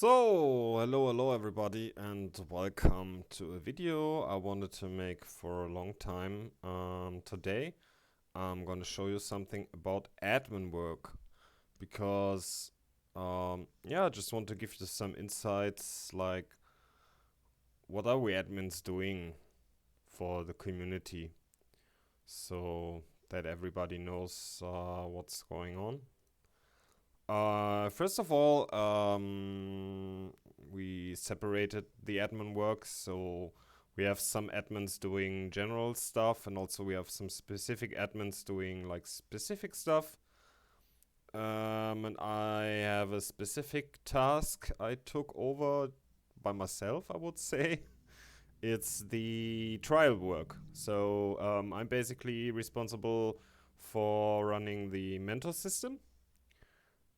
So, hello everybody and welcome to a video I wanted to make for a long time. Today I'm gonna show you something about admin work because I just want to give you some insights like what are we admins doing for the community so that everybody knows what's going on. First of all, we separated the admin work, so we have some admins doing general stuff, and also we have some specific admins doing like specific stuff. And I have a specific task I took over by myself, I would say. It's the trial work. So I'm basically responsible for running the mentor system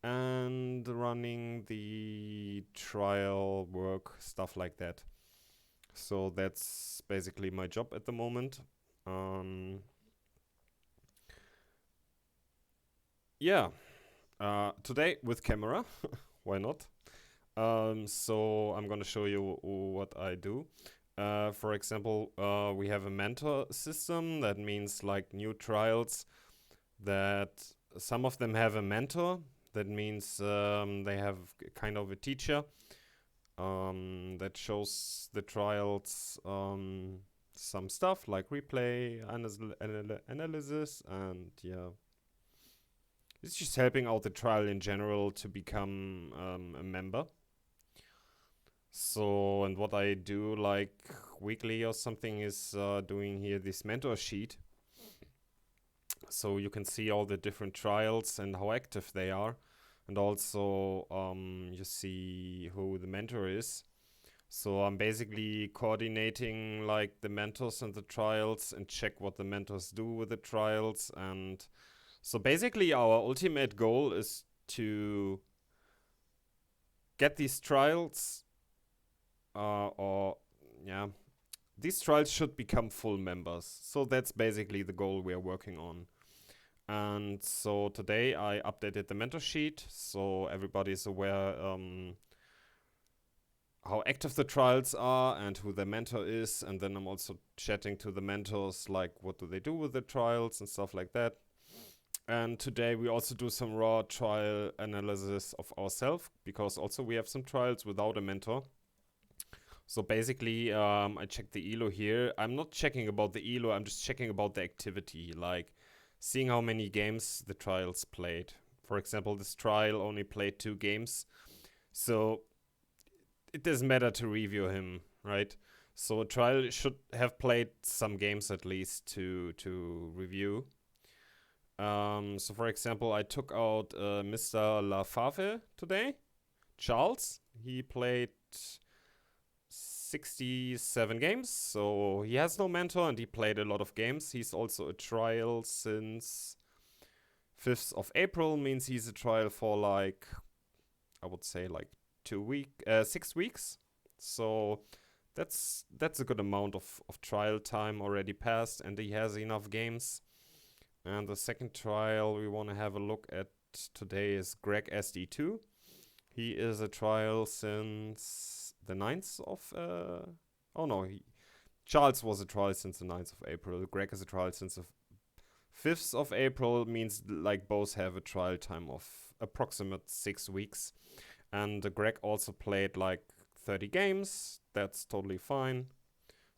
and running the trial work, stuff like that. So that's basically my job at the moment. Today with camera, why not? So I'm gonna show you what I do. For example, we have a mentor system. That means like new trials that some of them have a mentor. That means they have kind of a teacher that shows the trials some stuff like replay, analysis, and yeah. It's just helping out the trial in general to become a member. So, and what I do like weekly or something is doing here this mentor sheet. So you can see all the different trials and how active they are. And also you see who the mentor is. So I'm basically coordinating like the mentors and the trials and check what the mentors do with the trials. And so basically our ultimate goal is to get these trials these trials should become full members. So that's basically the goal we are working on. And so today I updated the mentor sheet so everybody is aware how active the trials are and who the mentor is. And then I'm also chatting to the mentors like what do they do with the trials and stuff like that. And today we also do some raw trial analysis of ourselves because also we have some trials without a mentor. So basically I check the ELO here. I'm not checking about the ELO, I'm just checking about the activity, like seeing how many games the trials played. For example, this trial only played 2 games, so it doesn't matter to review him, right? So a trial should have played some games at least to review. So for example, I took out Mr. Lafave today, Charles. He played 67 games, so he has no mentor and he played a lot of games. He's also a trial since 5th of April, means he's a trial for like, I would say like 6 weeks. So that's a good amount of trial time already passed, and he has enough games. And the second trial we want to have a look at today is Greg SD2. He is a trial since the 9th of... Charles was a trial since the 9th of April. Greg is a trial since the 5th of April, means like both have a trial time of approximate 6 weeks. And Greg also played like 30 games. That's totally fine.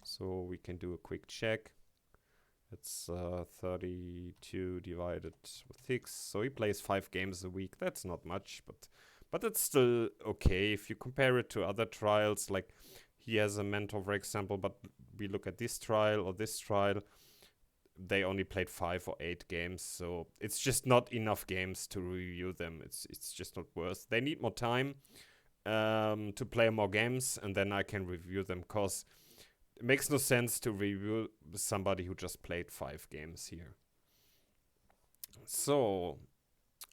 So we can do a quick check. It's 32 divided with 6. So he plays 5 games a week. That's not much, but it's still okay if you compare it to other trials. Like he has a mentor, for example, but we look at this trial or this trial, they only played 5 or 8 games. So it's just not enough games to review them. It's just not worth. They need more time to play more games, and then I can review them, because it makes no sense to review somebody who just played 5 games here. So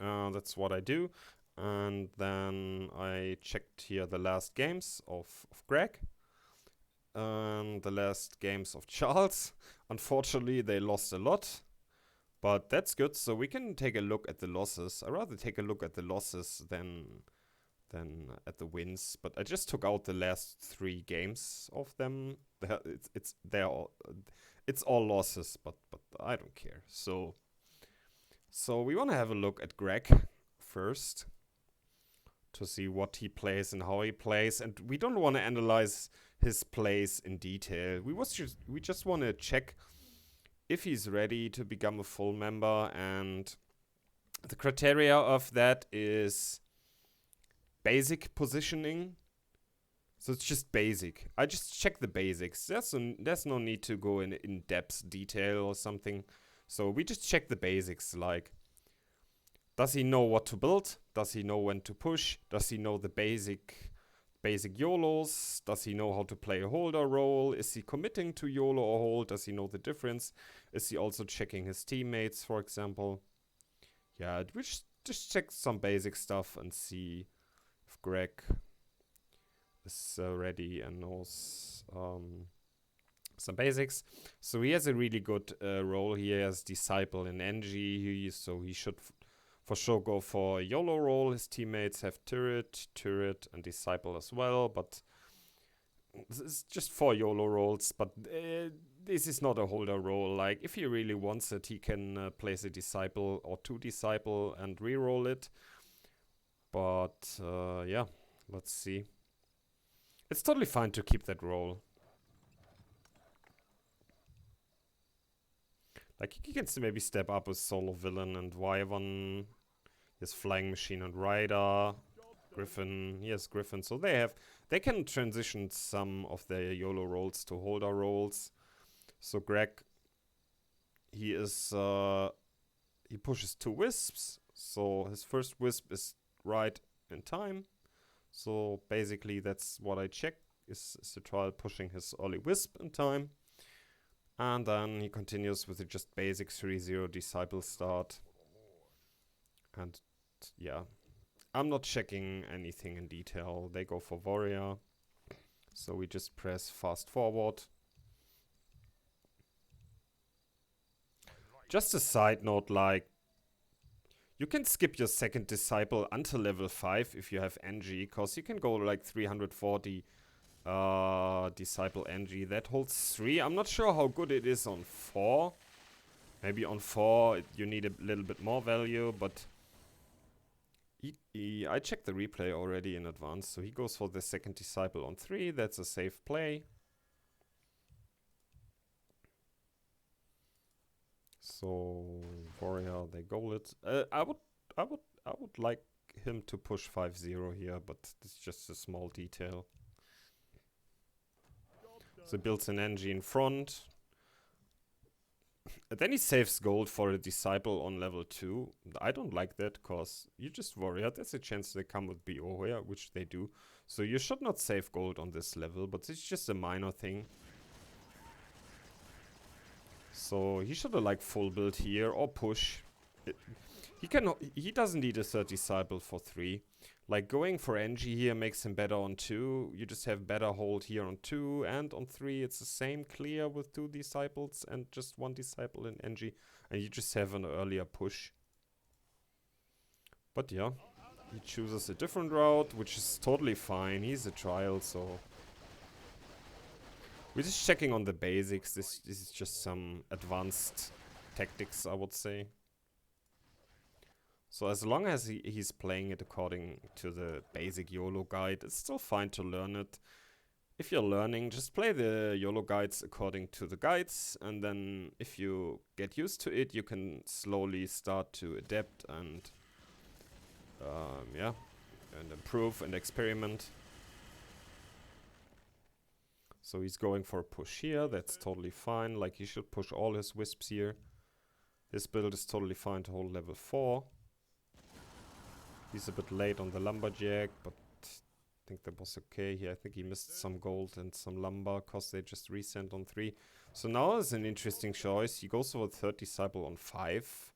that's what I do. And then I checked here the last games of Greg and the last games of Charles. Unfortunately, they lost a lot, but that's good. So we can take a look at the losses. I'd rather take a look at the losses than than at the wins. But I just took out the last 3 games of them. It's all losses, but I don't care. So we want to have a look at Greg first to see what he plays and how he plays, and we don't want to analyze his plays in detail. We just want to check if he's ready to become a full member, and the criteria of that is basic positioning. So it's just basic. I just check the basics. There's no need to go in in-depth detail or something. So we just check the basics, like, does he know what to build? Does he know when to push? Does he know the basic YOLOs? Does he know how to play a holder role? Is he committing to YOLO or hold? Does he know the difference? Is he also checking his teammates, for example? Yeah, we just check some basic stuff and see if Greg is ready and knows some basics. So he has a really good role here as Disciple in NG, so he should for sure go for a YOLO role. His teammates have Turret, and Disciple as well, but this is just 4 YOLO roles, but this is not a holder role. Like, if he really wants it, he can place a Disciple or 2 Disciple and reroll it. But yeah, let's see. It's totally fine to keep that role. Like, he can maybe step up with Solo Villain and Wyvern. He has Flying Machine and Rider. Griffin. He has Griffin. So they can transition some of their YOLO roles to holder roles. So Greg, he pushes 2 Wisps. So his first Wisp is right in time. So basically that's what I check, is the trial pushing his early Wisp in time. And then he continues with the just basic 3-0 Disciple start. And yeah, I'm not checking anything in detail. They go for Warrior. So we just press fast forward. Just a side note, like, you can skip your second Disciple until level 5 if you have NG, because you can go like 340 Disciple NG. That holds 3. I'm not sure how good it is on 4. Maybe on 4 you need a little bit more value, but I checked the replay already in advance, so he goes for the second Disciple on 3. That's a safe play. So Warrior, they goal it. I would like him to push 5-0 here, but it's just a small detail. So he builds an NG in front. And then he saves gold for a Disciple on level 2. I don't like that, because you just Warrior. There's a chance they come with BO here, which they do. So you should not save gold on this level, but it's just a minor thing. So he should have like full build here or push. He doesn't need a third Disciple for 3. Like, going for NG here makes him better on 2. You just have better hold here on 2, and on 3 it's the same clear with 2 Disciples and just 1 Disciple in NG, and you just have an earlier push. But yeah, he chooses a different route, which is totally fine. He's a trial, so we're just checking on the basics. This is just some advanced tactics, I would say. So as long as he's playing it according to the basic YOLO guide, it's still fine to learn it. If you're learning, just play the YOLO guides according to the guides, and then if you get used to it, you can slowly start to adapt and yeah, and improve and experiment. So he's going for a push here. That's totally fine. Like, he should push all his Wisps here. This build is totally fine to hold level 4. He's a bit late on the Lumberjack, but I think that was okay here. I think he missed some gold and some lumber because they just resent on 3. So now is an interesting choice. He goes for a third Disciple on 5.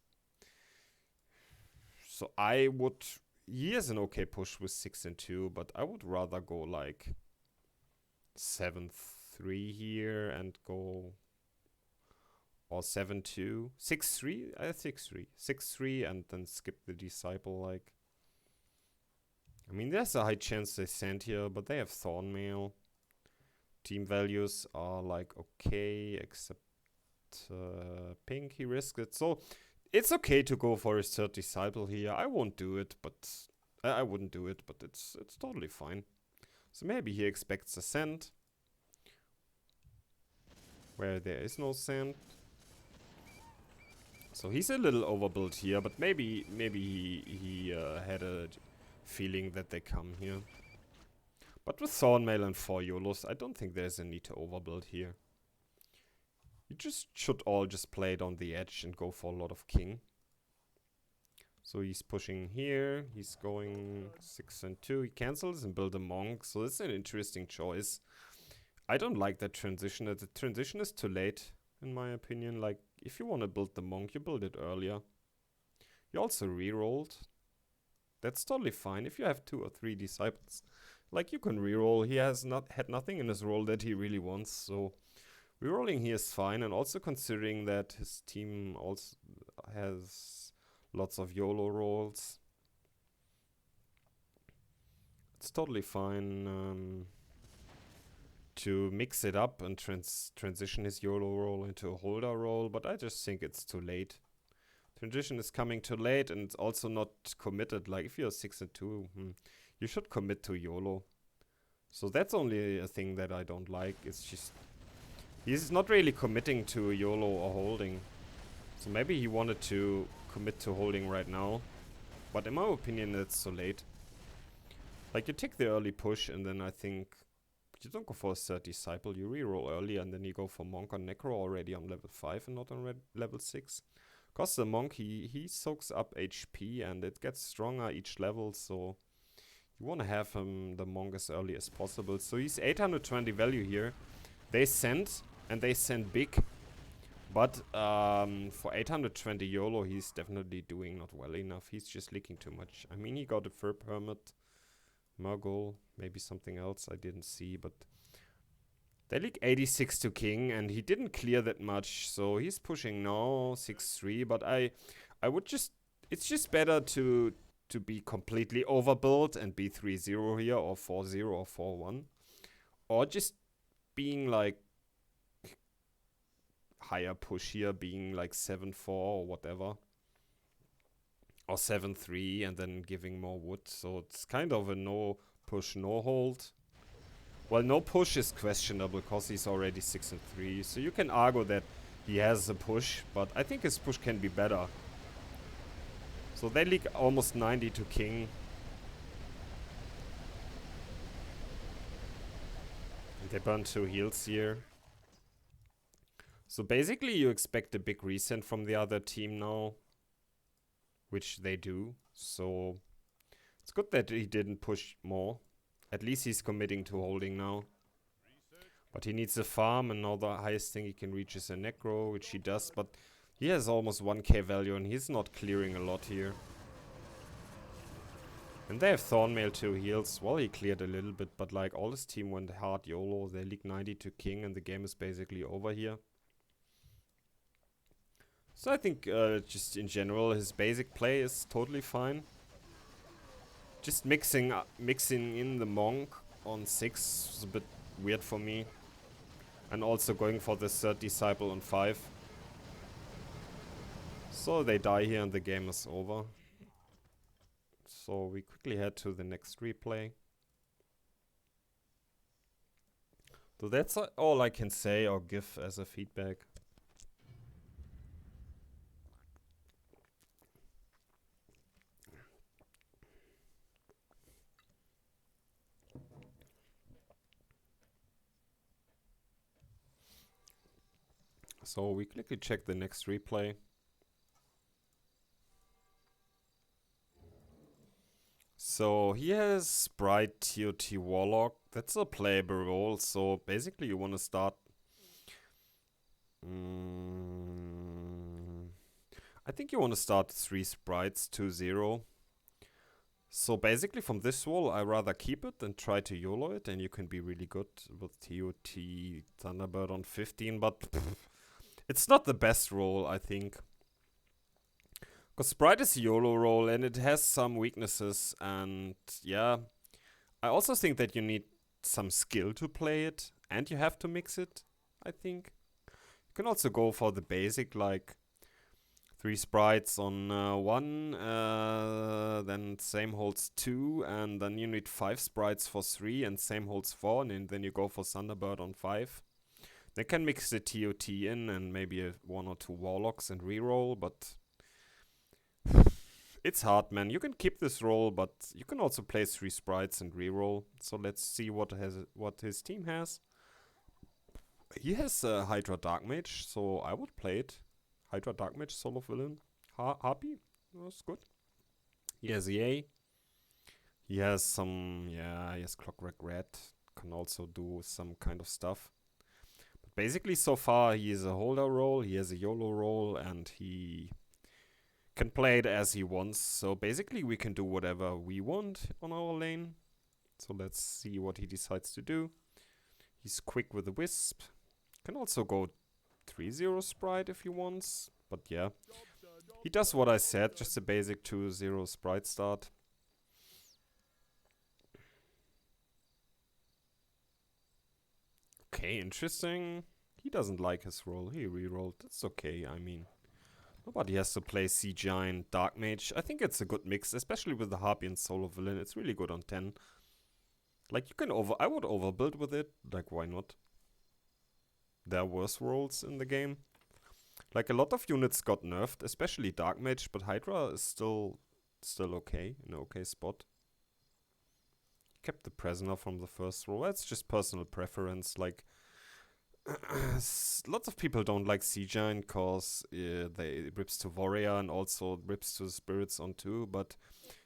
So I would... He has an okay push with 6 and 2, but I would rather go like 7-3 here and go... Or 7-2. 6-3? 6-3. 6-3 and then skip the Disciple, like... I mean, there's a high chance they send here, but they have Thornmail. Team values are like okay, except pink, he risked it. So it's okay to go for his third disciple here. I won't do it, but I wouldn't do it, but it's totally fine. So maybe he expects a send where there is no sand. So he's a little overbuilt here, but maybe he had a feeling that they come here. But with Thornmail and 4 YOLOs, I don't think there's a need to overbuild here. You just should all just play it on the edge and go for a lot of king. So he's pushing here, he's going 6 and 2, he cancels and build a monk, so it's an interesting choice. I don't like that transition, the transition is too late, in my opinion. Like, if you want to build the monk, you build it earlier. You also re-rolled. That's totally fine if you have 2 or 3 disciples. Like, you can re-roll, he has had nothing in his role that he really wants, so re-rolling here is fine, and also considering that his team also has lots of YOLO rolls. It's totally fine to mix it up and transition his YOLO roll into a holder roll, but I just think it's too late. Transition is coming too late, and it's also not committed. Like, if you're 6 and 2, you should commit to YOLO. So that's only a thing that I don't like. It's just he's not really committing to YOLO or holding. So maybe he wanted to commit to holding right now. But in my opinion, it's too late. Like, you take the early push, and then I think you don't go for a third disciple. You reroll early, and then you go for Monk or Necro already on level 5 and not on level 6. Because the Monk, he soaks up HP, and it gets stronger each level, so you want to have the Monk as early as possible. So he's 820 value here. They send, and they send big. But for 820 YOLO, he's definitely doing not well enough. He's just leaking too much. I mean, he got a Fur Permit, Murgle, maybe something else I didn't see. But they leak 86 to King, and he didn't clear that much. So he's pushing now, 6-3. But I would just... It's just better to be completely overbuilt and be 3-0 here, or 4-0 or 4-1. Or just being like higher push here, being like 7-4 or whatever. Or 7-3 and then giving more wood. So it's kind of a no push, no hold. Well, no push is questionable because he's already 6 and 3. So you can argue that he has a push, but I think his push can be better. So they leak almost 90 to King. And they burn 2 heals here. So basically you expect a big resend from the other team now. Which they do. So it's good that he didn't push more. At least he's committing to holding now. But he needs a farm, and now the highest thing he can reach is a Necro, which he does. But he has almost 1k value, and he's not clearing a lot here. And they have Thornmail 2 heals. Well, he cleared a little bit, but like all his team went hard YOLO. They leaked 90 to King, and the game is basically over here. So I think just in general his basic play is totally fine. Just mixing in the Monk on 6 is a bit weird for me. And also going for the third disciple on 5. So they die here and the game is over. So we quickly head to the next replay. So that's all I can say or give as a feedback. So we quickly check the next replay. So he has Sprite TOT Warlock. That's a playable role. So basically you want to start... I think you want to start 3 Sprites 2-0. So basically from this role I rather keep it and try to YOLO it. And you can be really good with TOT Thunderbird on 15. But it's not the best role, I think. Because Sprite is a YOLO roll and it has some weaknesses, and yeah, I also think that you need some skill to play it, and you have to mix it, I think. You can also go for the basic, like 3 sprites on 1, then same holds 2, and then you need 5 sprites for 3, and same holds 4, and then you go for Thunderbird on 5. They can mix the TOT in, and maybe 1 or 2 Warlocks and reroll, but it's hard, man. You can keep this roll, but you can also play 3 sprites and reroll. So let's see what his team has. He has Hydra Dark Mage, so I would play it. Hydra Dark Mage, solo villain. Harpy, that's good. He has EA. He has some, he has Clockwork Red. Can also do some kind of stuff. But basically, so far, he is a holder role, he has a YOLO role, and he can play it as he wants. So basically, we can do whatever we want on our lane. So let's see what he decides to do. He's quick with the Wisp. Can also go 3-0 Sprite if he wants. But yeah, he does what I said, just a basic 2-0 Sprite start. Okay, interesting. He doesn't like his roll. He rerolled. That's okay, I mean. Nobody has to play Sea Giant Dark Mage. I think it's a good mix, especially with the Harpy and Solo Villain. It's really good on 10. Like, you can I would overbuild with it. Like, why not? There are worse rolls in the game. Like, a lot of units got nerfed, especially Dark Mage, but Hydra is still okay, in an okay spot. Kept the Prisoner from the first roll. That's just personal preference. Like, lots of people don't like Sea Giant because they rips to Warrior and also rips to Spirits on 2, but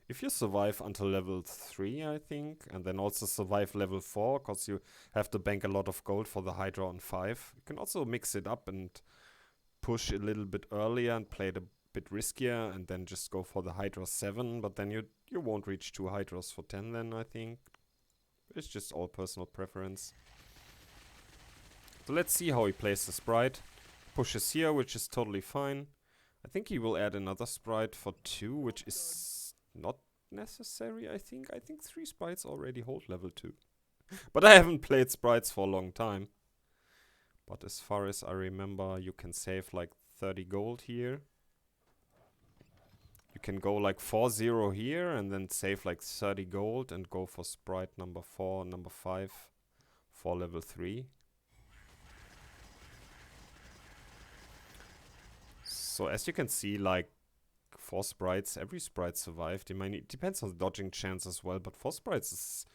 if you survive until level 3, I think, and then also survive level 4, because you have to bank a lot of gold for the Hydra on 5, you can also mix it up and push a little bit earlier and play it a bit riskier, and then just go for the Hydra 7, but then you won't reach 2 Hydras for 10 then, I think. It's just all personal preference. So let's see how he plays the Sprite. Pushes here, which is totally fine. I think he will add another Sprite for 2, which is not necessary, I think. I think 3 sprites already hold level 2. But I haven't played sprites for a long time. But as far as I remember, you can save like 30 gold here. You can go like 4-0 here and then save like 30 gold and go for sprite number 4, number 5 for level 3. So as you can see, like 4 sprites, every sprite survived. I mean, it depends on the dodging chance as well, but 4 sprites is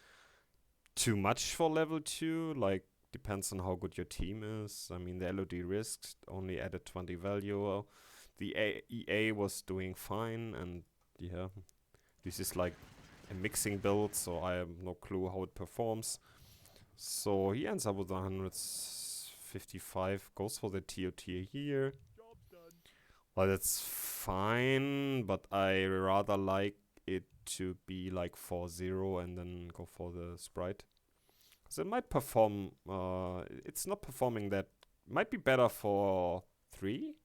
too much for level 2. Like, depends on how good your team is. I mean, the LOD risked, only added 20 value. The EA was doing fine, and yeah, this is like a mixing build, so I have no clue how it performs. So he ends up with 155, goes for the TOT here. Well, that's fine, but I rather like it to be like 4-0 and then go for the sprite. So it might perform, it's not performing that, might be better for 3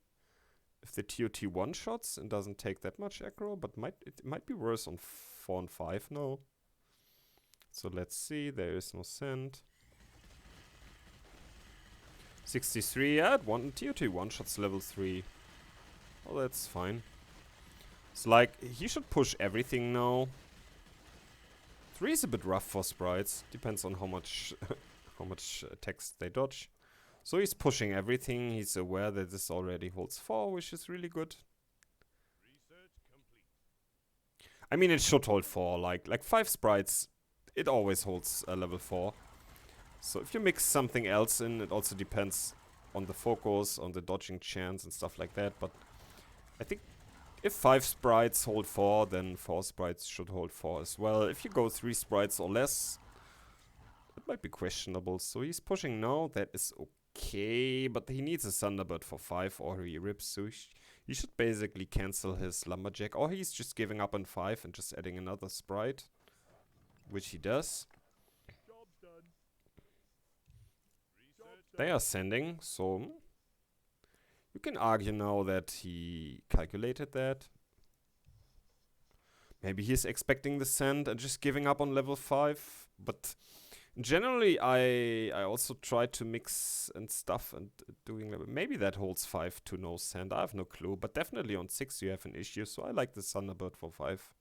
if the TOT one-shots and doesn't take that much aggro, but it might be worse on 4 and 5 now. So let's see, there is no send. 63, yeah, TOT one-shots level 3. Oh, that's fine. It's like, he should push everything now. 3 is a bit rough for sprites. Depends on how much text they dodge. So he's pushing everything. He's aware that this already holds 4, which is really good. I mean, it should hold 4. Like 5 sprites, it always holds level 4. So if you mix something else in, it also depends on the focus, on the dodging chance and stuff like that. But I think if 5 sprites hold 4, then 4 sprites should hold 4 as well. If you go 3 sprites or less, it might be questionable. So he's pushing now, that is okay, but he needs a Thunderbird for 5 or he rips, so he should basically cancel his Lumberjack, or he's just giving up on 5 and just adding another sprite, which he does. They are sending, so you can argue now that he calculated that. Maybe he's expecting the send and just giving up on level 5. But generally, I also try to mix and stuff and doing level. Maybe that holds 5 to no send. I have no clue. But definitely on 6 you have an issue. So I like the Thunderbird for 5.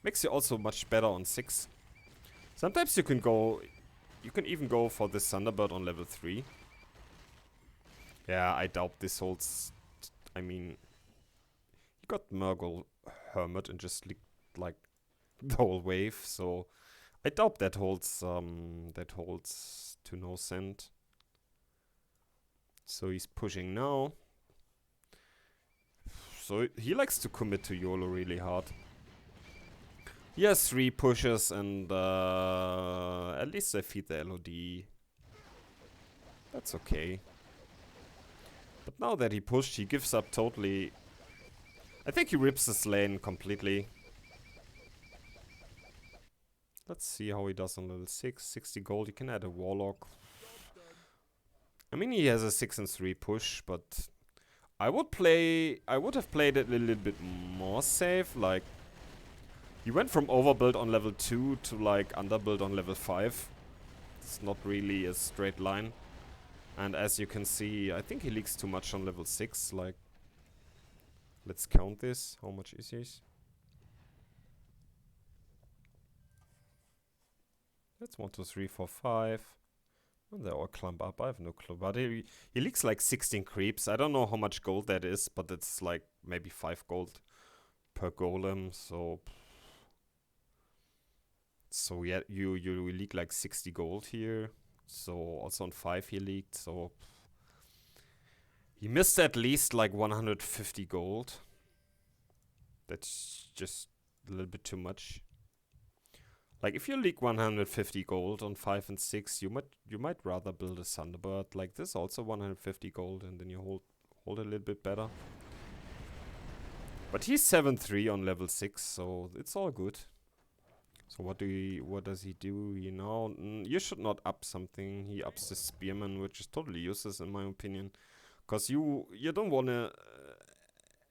Makes you also much better on 6. Sometimes you can go... You can even go for the Thunderbird on level 3. Yeah, I doubt this holds... I mean... You got Murgle Hermit and just like the whole wave, so... I doubt that holds to no send. So he's pushing now. So he likes to commit to YOLO really hard. He has 3 pushes and at least I feed the LOD. That's okay. But now that he pushed, he gives up totally. I think he rips his lane completely. Let's see how he does on level 6. 60 gold, he can add a Warlock. I mean, he has a 6 and 3 push, but I would have played it a little bit more safe. Like, he went from overbuild on level 2 to like underbuild on level 5. It's not really a straight line. And as you can see, I think he leaks too much on level 6. Like, let's count this. How much is he? That's 1, 2, 3, 4, 5. And they all clump up. I have no clue. But he leaks like 16 creeps. I don't know how much gold that is, but it's like maybe 5 gold per golem. So yeah, you leak like 60 gold here. So also on 5 he leaked. So he missed at least like 150 gold. That's just a little bit too much. Like, if you leak 150 gold on 5 and 6, you might rather build a Thunderbird. Like this, also 150 gold, and then you hold a little bit better. But he's 7-3 on level 6, so it's all good. So what does he do? You know, you should not up something. He ups the Spearman, which is totally useless in my opinion, because you don't wanna.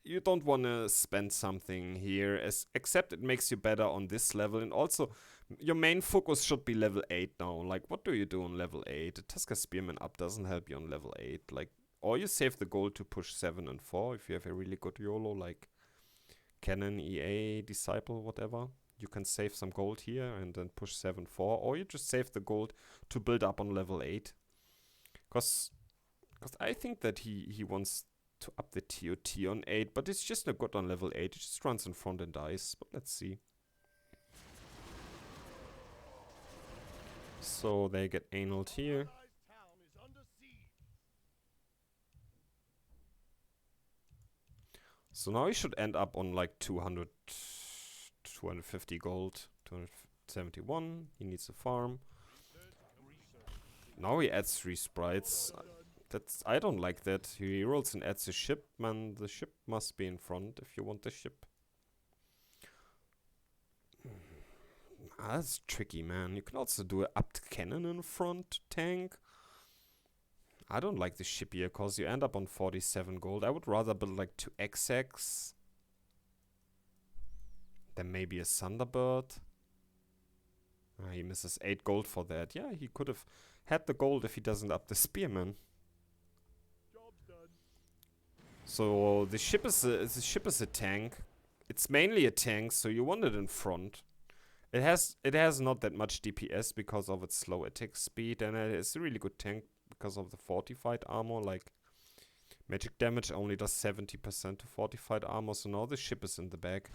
You don't want to spend something here, except it makes you better on this level. And also, your main focus should be level 8 now. Like, what do you do on level 8? The Tusker Spearman up doesn't help you on level 8. Like, or you save the gold to push 7 and 4 if you have a really good YOLO, like Cannon, EA, Disciple, whatever. You can save some gold here and then push 7, 4. Or you just save the gold to build up on level 8. Because I think that he wants to up the TOT on 8, but it's just not good on level 8. It just runs in front and dies. But let's see. So they get analed here. So now he should end up on like 250 gold, 271. He needs a farm. Now he adds 3 sprites. I don't like that. He rolls and adds a ship, man. The ship must be in front if you want the ship. That's tricky, man. You can also do an upped cannon in front tank. I don't like the ship here, because you end up on 47 gold. I would rather build like 2 XX. Then maybe a Thunderbird. He misses 8 gold for that. Yeah, he could have had the gold if he doesn't up the Spearman. So the ship is a tank. It's mainly a tank, so you want it in front. It has not that much DPS because of its slow attack speed, and it is a really good tank because of the fortified armor. Like, magic damage only does 70% to fortified armor, so now the ship is in the back.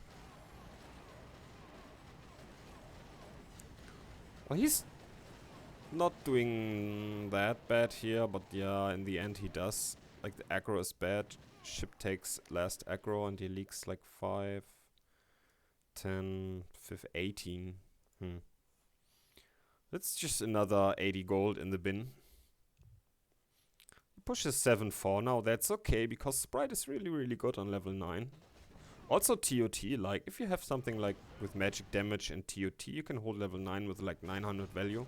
Well, he's not doing that bad here, but yeah, in the end he does. Like, the aggro is bad. Ship takes last aggro and he leaks like 5, 10, 15, 18. That's just another 80 gold in the bin. He pushes 7-4 now. That's okay, because Sprite is really, really good on level 9. Also TOT, like, if you have something like with magic damage and TOT, you can hold level 9 with like 900 value.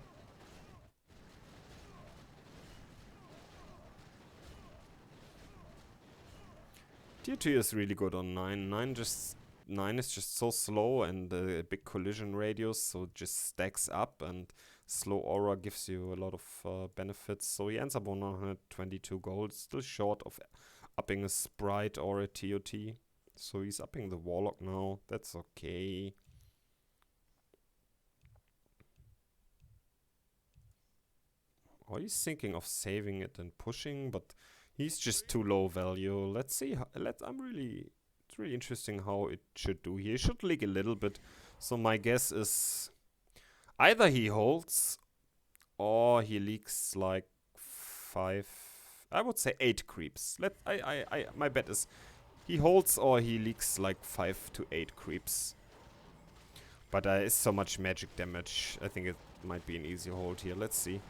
TOT is really good on 9. 9 just 9 is just so slow and a big collision radius, so it just stacks up, and slow aura gives you a lot of benefits. So he ends up on 122 gold, still short of upping a Sprite or a TOT. So he's upping the Warlock now, that's okay. Or he's thinking of saving it and pushing, but he's just too low value. Let's see. It's really interesting how it should do here. It should leak a little bit. So my guess is either he holds or he leaks like 5. I would say 8 creeps. My bet is he holds or he leaks like 5 to 8 creeps. But it's so much magic damage. I think it might be an easy hold here. Let's see.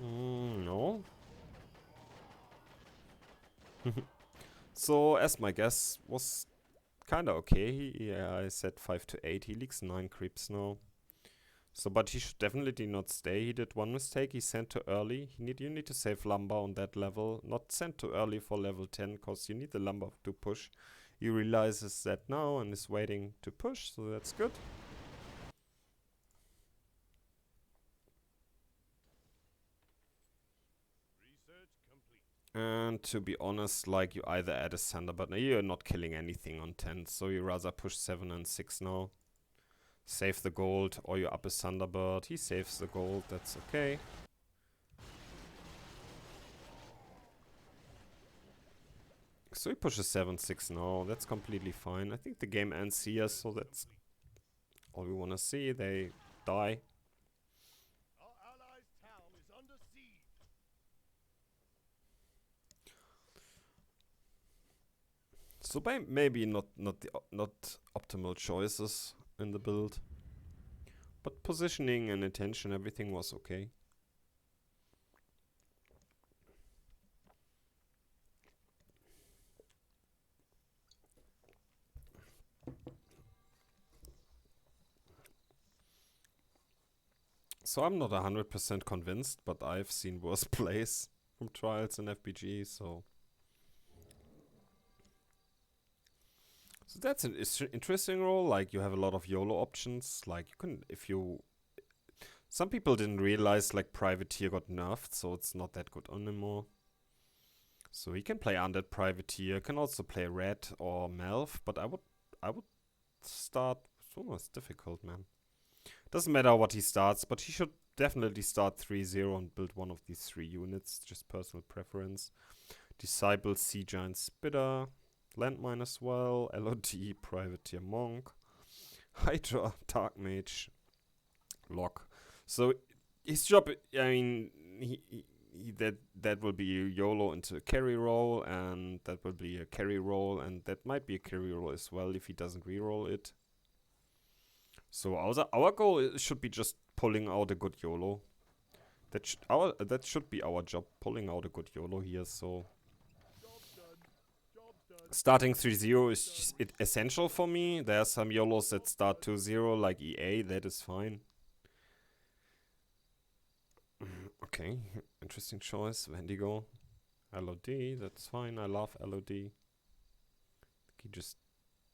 No. So, as my guess was kinda okay. Yeah, I said 5 to 8. He leaks 9 creeps now. So, but he should definitely not stay. He did one mistake. He sent too early. You need to save lumber on that level. Not send too early for level 10, because you need the lumber to push. He realizes that now and is waiting to push, so that's good. And to be honest, like, you either add a Thunderbird, but you're not killing anything on 10, so you rather push 7 and 6 now. Save the gold, or you up a Thunderbird. He saves the gold, that's okay. So he pushes 7-6 now, that's completely fine. I think the game ends here, so that's all we want to see. They die. So maybe not optimal choices in the build, but positioning and attention, everything was okay. So I'm not 100% convinced, but I've seen worse plays from trials in FBG, so that's an interesting role. Like, you have a lot of YOLO options. Like, you can, some people didn't realize, like, Privateer got nerfed, so it's not that good anymore. So he can play Undead Privateer, can also play Red or Melv, but I would start. Oh, it's difficult, man. Doesn't matter what he starts, but he should definitely start 3-0 and build one of these 3 units. Just personal preference. Disciple, Sea Giant, Spitter, Landmine as well, LOD, Privateer, Monk, Hydra, Dark Mage, Lock. So his job, I mean, that will be a YOLO into a carry roll, and that will be a carry roll, and that might be a carry roll as well if he doesn't reroll it. So our goal should be just pulling out a good YOLO. That should be our job, pulling out a good YOLO here. So starting 3-0 is just essential for me. There are some YOLOs that start 2-0, like EA. That is fine. Okay, interesting choice. Wendigo, LOD. That's fine. I love LOD. He just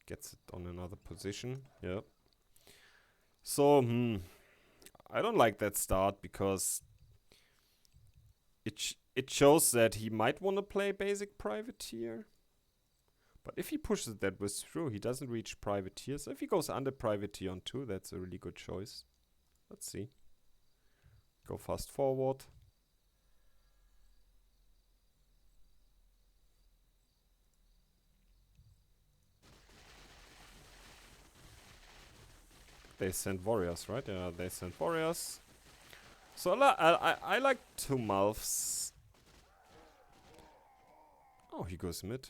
gets it on another position. Yep. So, I don't like that start because it shows that he might want to play basic Privateer. But if he pushes that with through, he doesn't reach Privateer. So if he goes under Privateer on 2, that's a really good choice. Let's see. Go fast forward. They send warriors, right? Yeah, they send warriors. So I like 2 Malfs. Oh, he goes mid.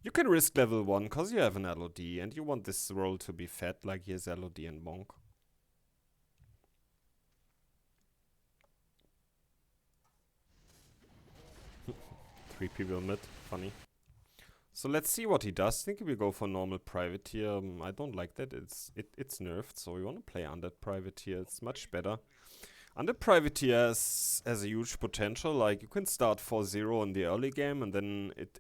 You can risk level 1 because you have an LOD and you want this roll to be fed like he has LOD and Monk. Three people mid, funny. So let's see what he does. I think we go for normal Privateer. I don't like that. It's nerfed, so we want to play Undead Privateer. It's much better. Under Privateer has a huge potential. Like, you can start 4-0 in the early game, and then it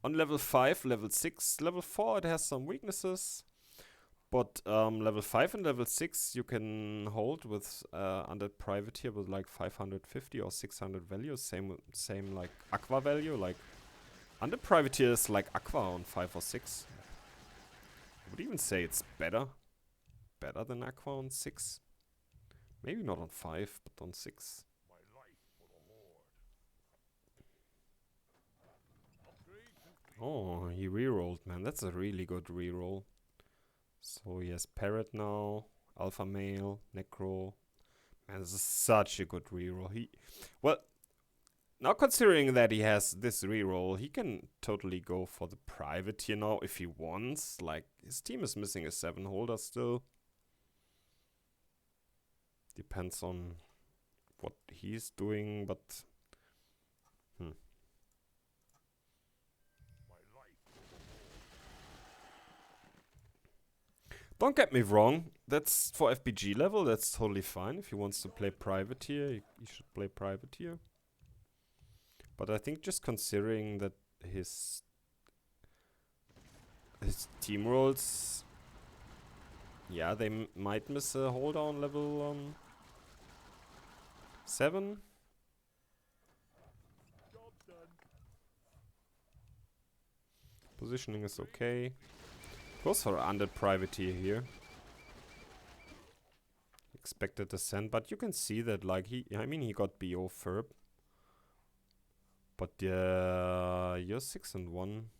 on level 5, level 6, level 4, it has some weaknesses. But level 5 and level 6 you can hold with under Privateer with like 550 or 600 values. Same like Aqua value. Like, under Privateer is like Aqua on 5 or 6. I would even say it's better than Aqua on 6. Maybe not on 5, but on 6. Oh, he rerolled, man. That's a really good reroll. So he has Parrot now, Alpha Male, Necro. Man, this is such a good reroll. Well, now considering that he has this reroll, he can totally go for the Privateer now if he wants. Like, his team is missing a 7 holder still. Depends on what he's doing, but don't get me wrong, that's for FBG level, that's totally fine. If he wants to play Privateer, he should play Privateer. But I think just considering that his team rolls, yeah, they might miss a holder on level 7. Positioning is okay. Goes for under Privateer here. Expected descent, but you can see that like he got BO Ferb. But you're 6 and 1.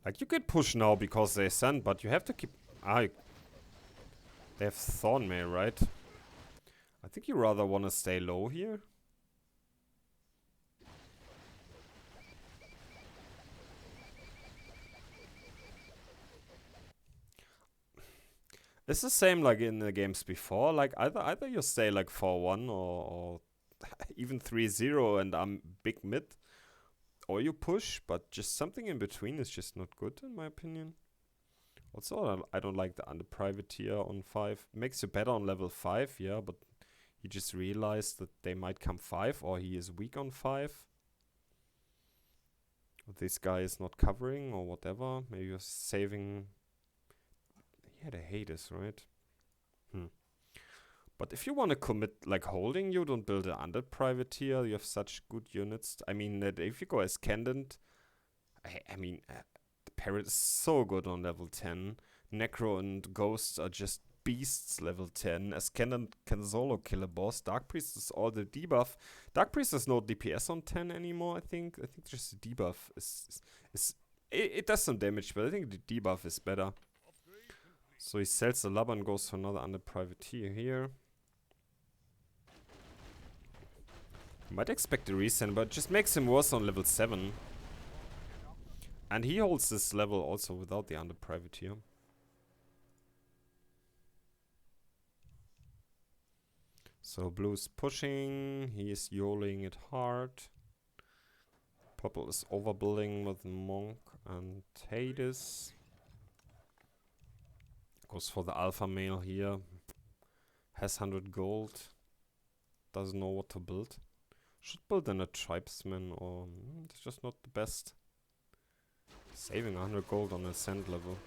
Like, you could push now because they send, but you have to keep... they have Thornmail, right? I think you rather want to stay low here. It's the same like in the games before. Like, either you stay like 4-1 or even 3-0 and I'm big mid. Or you push, but just something in between is just not good, in my opinion. Also, I don't like the under Privateer on 5. Makes you better on level 5, yeah, but he just realized that they might come 5, or he is weak on 5. This guy is not covering, or whatever. Maybe you're saving... He had a Hades, right? But if you want to commit like holding, you don't build an under Privateer. You have such good units. I mean, that if you go Ascendant, the Parrot is so good on level 10. Necro and Ghosts are just beasts level 10. Ascendant can solo kill a boss. Dark Priest is all the debuff. Dark Priest is no DPS on 10 anymore, I think. I think just the debuff it does some damage, but I think the debuff is better. So he sells the Lubber and goes for another under Privateer here. Might expect a resend, but it just makes him worse on level 7. And he holds this level also without the under Privateer. So blue's pushing, he is yoling it hard. Purple is overbuilding with Monk and Hades. Goes for the alpha male here. Has 100 gold. Doesn't know what to build. Should build in a tribesman, or it's just not the best. Saving 100 gold on a sand level.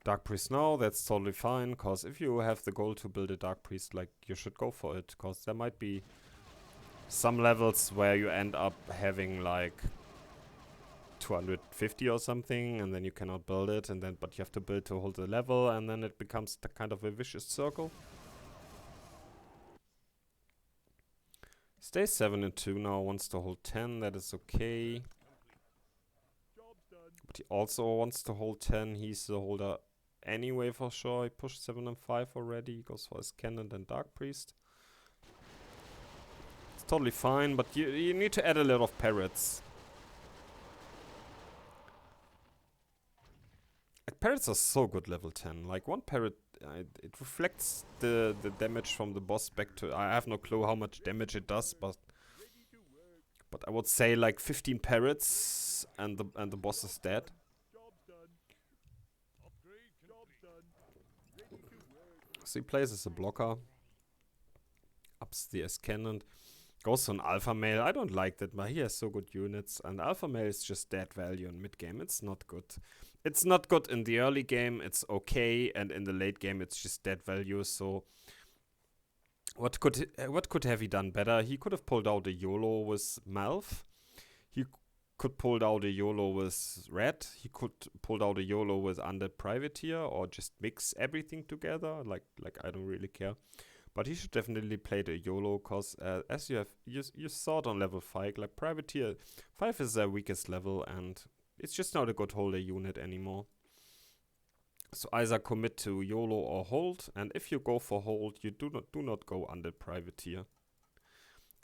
Dark Priest now, that's totally fine, cause if you have the goal to build a Dark Priest, like, you should go for it, cause there might be some levels where you end up having like 250 or something, and then you cannot build it, and then but you have to build to hold the level, and then it becomes the kind of a vicious circle. Stays 7 and 2 now, wants to hold 10, that is okay. But he also wants to hold 10, he's the holder anyway for sure. He pushed 7 and 5 already. He goes for his Cannon and Dark Priest. It's totally fine, but you need to add a lot of parrots. Parrots are so good level 10. Like one parrot, it reflects the damage from the boss back to... I have no clue how much damage it does, but I would say like 15 parrots and the boss is dead. So he plays as a blocker. Ups the S-Cannon. Goes to an Alpha Male. I don't like that, but he has so good units. And Alpha Male is just dead value in mid-game. It's not good. It's not good in the early game. It's okay. And in the late game, it's just dead value. So what could have he done better? He could have pulled out a YOLO with Malf. He could pull out a YOLO with Red. He could pull out a YOLO with Undead Privateer, or just mix everything together. Like I don't really care. But he should definitely play the YOLO, cause as you saw it on level 5, like Privateer 5 is their weakest level, and it's just not a good holder unit anymore. So either commit to YOLO or hold, and if you go for hold, you do not go Undead Privateer,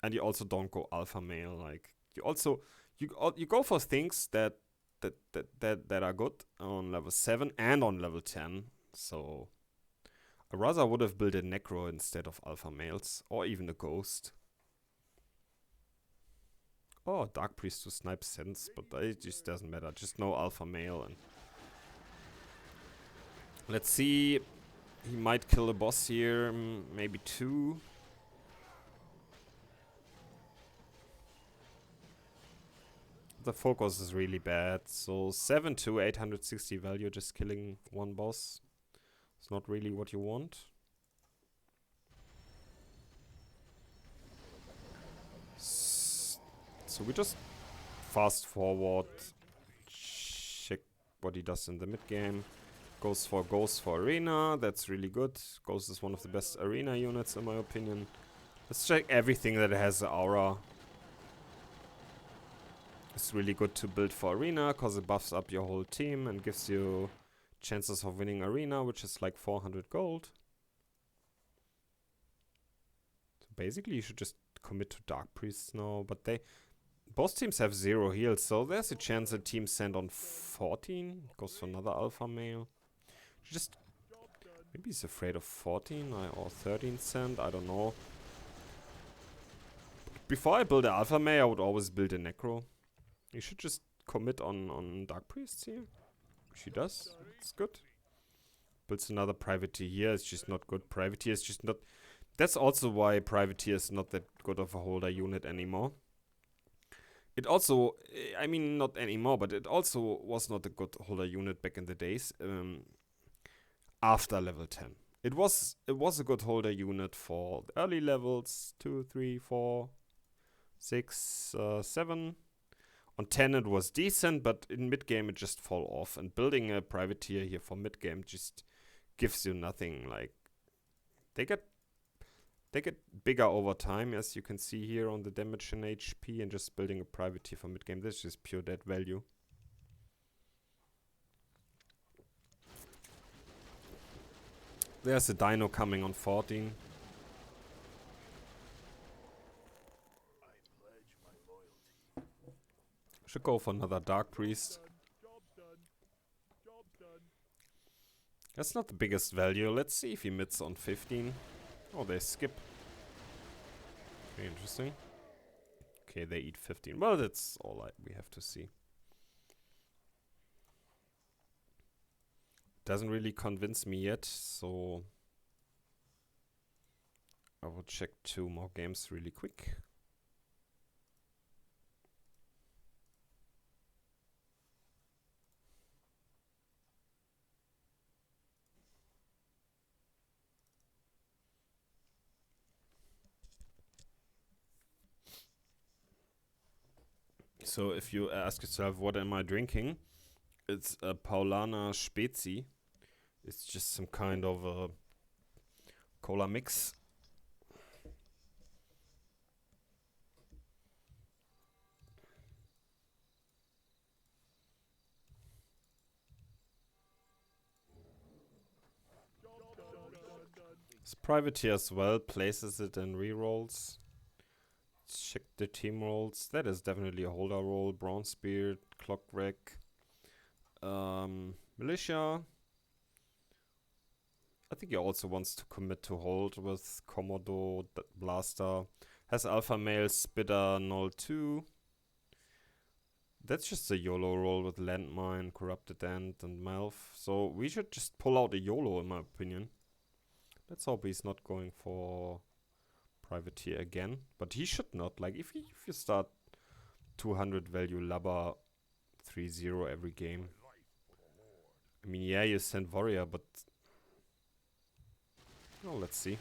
and you also don't go Alpha Male. Like you go for things that are good on level 7 and on level 10. So I rather would have built a Necro instead of Alpha Males, or even a Ghost. Or Dark Priest to snipe Sense, but it just doesn't matter. Just no Alpha Male. And let's see. He might kill a boss here, maybe 2. The focus is really bad. So 7 to 860 value, just killing one boss. It's not really what you want. So we just fast forward, check what he does in the mid game. Goes for Arena, that's really good. Ghost is one of the best arena units in my opinion. Let's check everything that has an aura. It's really good to build for arena, because it buffs up your whole team and gives you chances of winning arena, which is like 400 gold. So basically you should just commit to Dark Priests now, but both teams have 0 heals, so there's a chance a team send on 14. Goes for another Alpha Male. Just maybe he's afraid of 14 or 13 send, I don't know. Before I build an Alpha Male, I would always build a Necro. You should just commit on Dark Priests here. She does. It's good. Builds another Privateer here. It's just not good. Privateer is just not... That's also why Privateer is not that good of a holder unit anymore. It also... I mean, not anymore, but it also was not a good holder unit back in the days. After level 10. It was a good holder unit for the early levels. 2, 3, 4, 6, 7... On 10 it was decent, but in mid-game it just fall off. And building a Privateer here for mid-game just gives you nothing. Like, they get bigger over time, as you can see here on the damage and HP. And just building a Privateer for mid-game, this is just pure dead value. There's a Dino coming on 14. Should go for another Dark Priest. That's not the biggest value. Let's see if he mids on 15. Oh, they skip. Very interesting. Okay, they eat 15. Well, that's all we have to see. Doesn't really convince me yet, so I will check 2 more games really quick. So if you ask yourself, what am I drinking? It's a Paulaner Spezi. It's just some kind of a cola mix. His privateer as well places it and rerolls. Let's check the team rolls. That is definitely a holder roll. Bronzebeard, Clockwork, Militia. I think he also wants to commit to hold with Komodo, Blaster. Has Alpha Male, Spitter, Null 2. That's just a YOLO roll with Landmine, Corrupted End, and Malf. So we should just pull out a YOLO in my opinion. Let's hope he's not going for Privateer again. But he should not. Like if you start 200 value Lubber 3-0 every game. I mean, yeah, you send Warrior, but... Oh, let's see.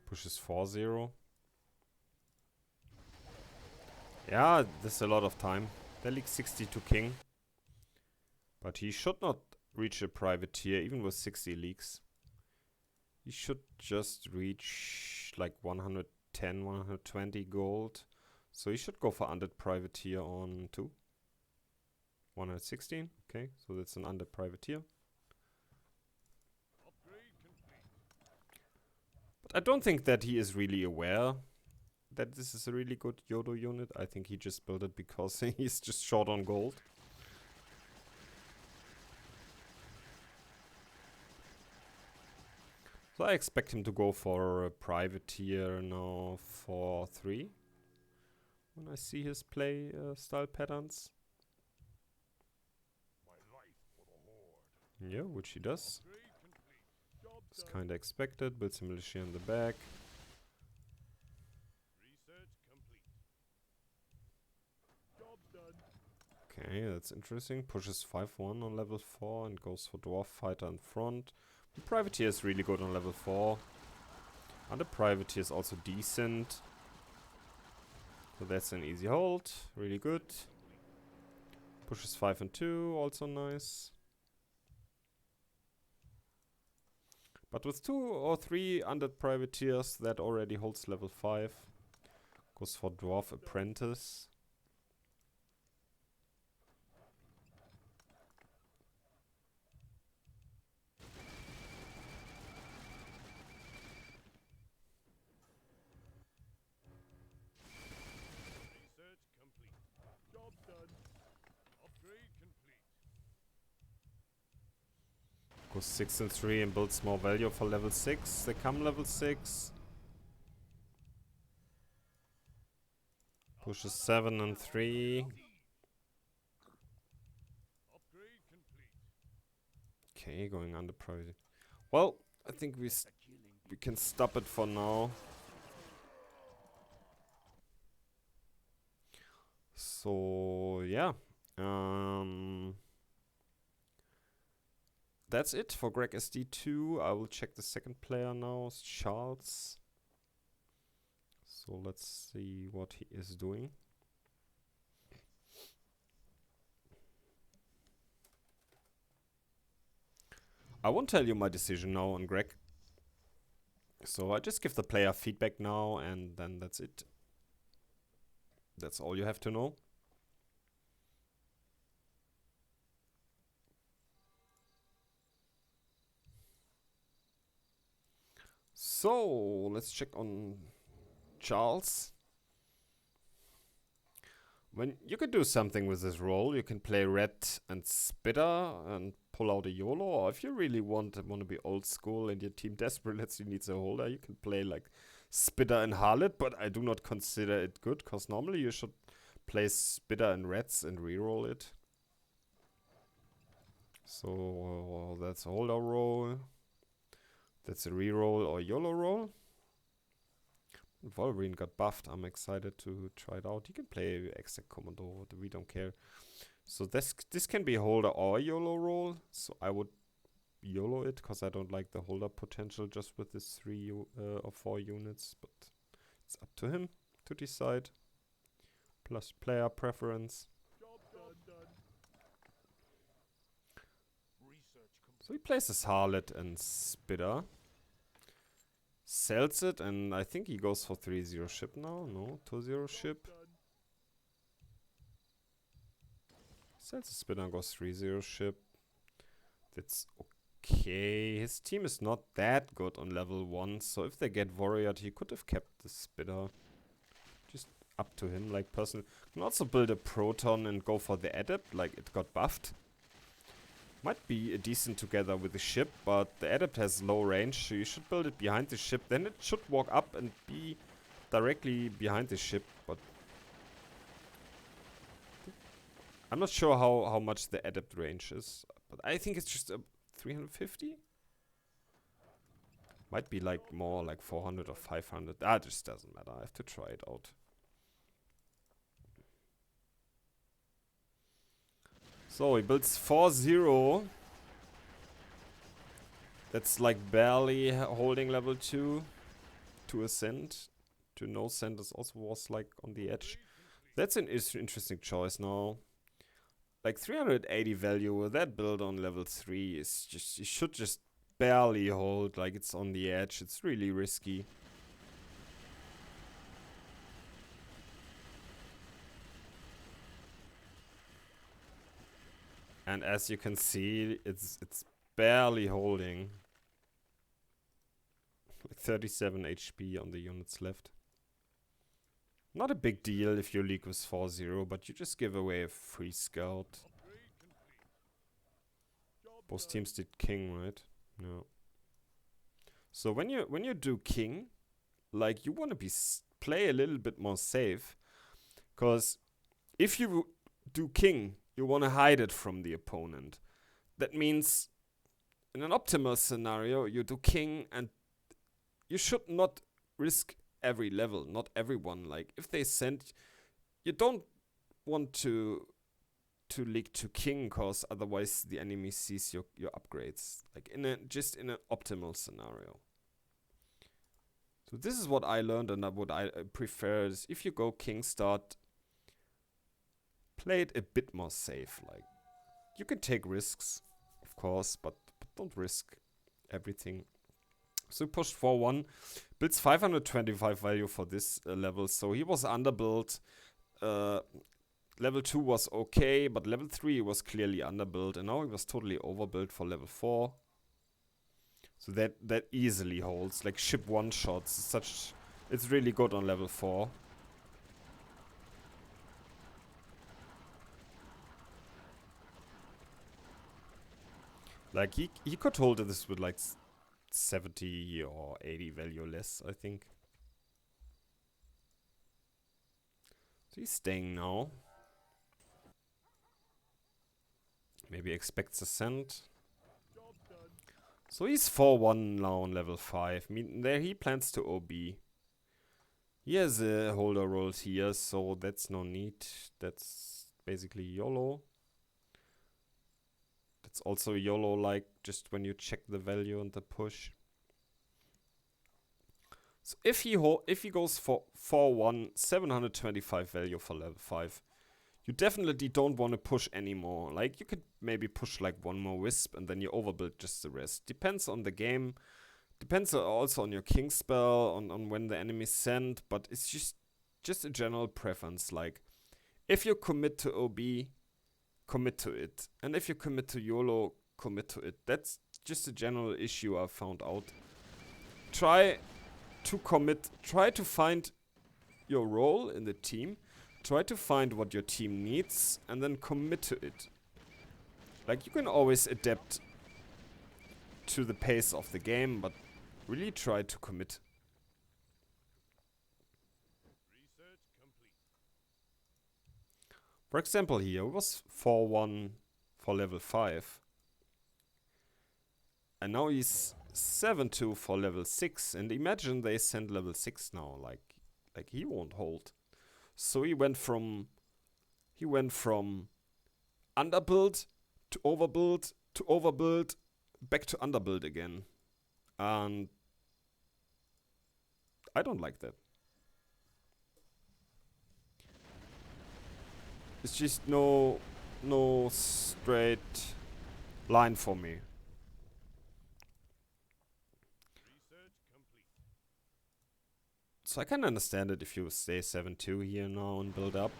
Pushes 4-0. Yeah, this is a lot of time. They leak 62 king. But he should not reach a privateer, even with 60 leaks. He should just reach like 110, 120 gold. So he should go for undead privateer on 2. 116, okay, so that's an undead privateer. But I don't think that he is really aware that this is a really good Yodo unit. I think he just built it because he's just short on gold. So I expect him to go for a privateer now for 3. When I see his play style patterns. Yeah, which he does. It's kinda expected. Builds some militia in the back. Okay, that's interesting. Pushes 5-1 on level 4 and goes for Dwarf Fighter in front. The Privateer is really good on level 4. And the Privateer is also decent. So that's an easy hold. Really good. Pushes 5 and 2, also nice. But with 2 or 3 undead privateers, that already holds level 5. Goes for Dwarf Apprentice. Goes 6 and 3 and builds more value for level 6. They come level 6. Pushes 7 and 3. Okay, going under priority. Well, I think we can stop it for now. So yeah, that's it for Greg SD2. I will check the second player now, it's Charles. So let's see what he is doing. I won't tell you my decision now on Greg. So I just give the player feedback now and then that's it. That's all you have to know. So let's check on Charles. When you can do something with this role, you can play red and spitter and pull out a YOLO. Or if you really want to be old school and your team desperately needs a holder, you can play like spitter and harlot. But I do not consider it good because normally you should play spitter and reds and reroll it. So that's a holder roll. That's a reroll or YOLO roll. Wolverine got buffed. I'm excited to try it out. You can play extra Commando. We don't care. So this can be a holder or a YOLO roll. So I would YOLO it because I don't like the holder potential just with this 3 or 4 units. But it's up to him to decide. Plus player preference. So he places Harlot and Spitter. Sells it, and I think he goes for 3-0 ship now. No, 2-0 ship. Sells the Spitter and goes 3-0 ship. That's okay. His team is not that good on level 1, so if they get Warrior, he could have kept the Spitter. Just up to him, like, personally. Can also build a Proton and go for the Adept, like, it got buffed. Might be a decent together with the ship, but the Adept has low range, so you should build it behind the ship. Then it should walk up and be directly behind the ship, but I'm not sure how much the Adept range is. But I think it's just a 350? Might be like more like 400 or 500. Ah, it just doesn't matter. I have to try it out. So he builds 4-0. That's like barely holding level 2 to ascend. To no send also was like on the edge. That's an interesting choice now. Like 380 value with that build on level 3 is just, you should just barely hold, like it's on the edge. It's really risky. And as you can see, it's barely holding. Like 37 HP on the units left. Not a big deal if your league was 4-0, but you just give away a free scout. Both teams did king, right? No. So when you do king, like you want to play a little bit more safe, because if you do king, you want to hide it from the opponent. That means in an optimal scenario, you do king and you should not risk every level, not everyone. Like if they send, you don't want to league to king, cause otherwise the enemy sees your upgrades. Like in an optimal scenario. So this is what I learned, and what I prefer is if you go king start, play it a bit more safe. Like you can take risks, of course, but don't risk everything. So he pushed 4-1, builds 525 value for this level. So he was underbuilt. Level 2 was okay, but level 3 was clearly underbuilt, and now he was totally overbuilt for level 4. So that easily holds. Like ship one shots, it's really good on level 4. Like he could hold this with like 70 or 80 value less, I think. So he's staying now. Maybe expects a cent. So he's 4-1 now on level 5. I mean, there he plans to OB. He has a holder roll here, so that's no need. That's basically YOLO. That's also YOLO, like just when you check the value and the push. So if he goes for 4-1, 725 value for level 5, you definitely don't want to push anymore. Like you could maybe push like one more wisp and then you overbuild just the rest. Depends on the game. Depends also on your king spell, on when the enemies send, but it's just a general preference. Like if you commit to OB, commit to it. And if you commit to YOLO, commit to it. That's just a general issue I've found out. Try to commit, try to find your role in the team, try to find what your team needs, and then commit to it. Like you can always adapt to the pace of the game, but really try to commit. For example, here it was 4-1 for level 5. And now he's 7-2 for level 6. And imagine they send level 6 now. Like he won't hold. So he went from underbuild to overbuild to overbuild back to underbuild again. And I don't like that. It's just no straight line for me. So I can understand it if you stay 7-2 here now and build up.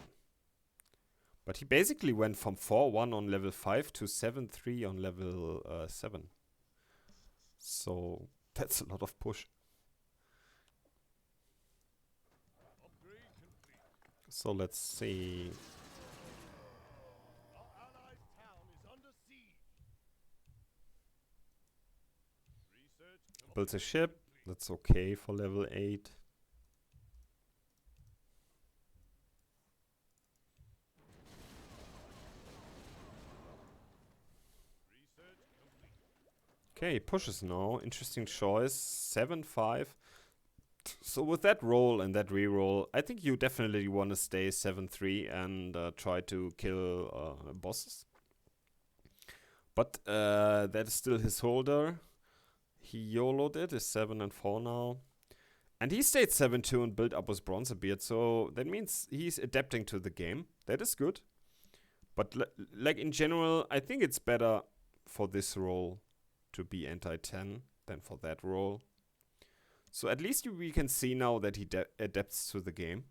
But he basically went from 4-1 on level 5 to 7-3 on level 7. So that's a lot of push. So let's see. Builds a ship. That's okay for level 8. Okay, he pushes now. Interesting choice. 7-5. So with that roll and that reroll, I think you definitely want to stay 7-3 and try to kill bosses. But that is still his holder. He YOLO'd it, is 7-4 now. And he stayed 7-2 and built up with Bronzebeard, so that means he's adapting to the game. That is good. But like in general, I think it's better for this role to be anti-10 than for that role. So at least we can see now that he adapts to the game.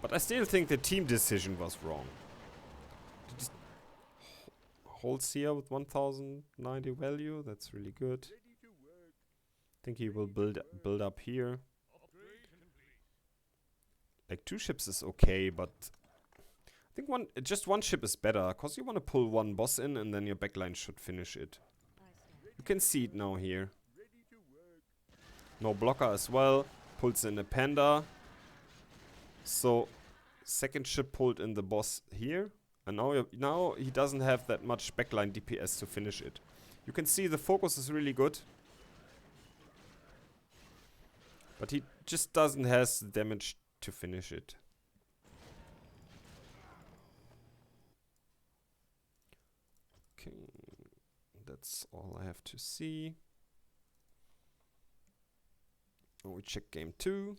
But I still think the team decision was wrong. Just holds here with 1090 value. That's really good. I think he will build up here. Like 2 ships is okay, but I think just one ship is better, because you want to pull one boss in and then your backline should finish it. You can see it now here. No blocker as well. Pulls in a panda. So second ship pulled in the boss here. And now he doesn't have that much backline DPS to finish it. You can see the focus is really good. But he just doesn't have the damage to finish it. Okay, that's all I have to see. We check game 2.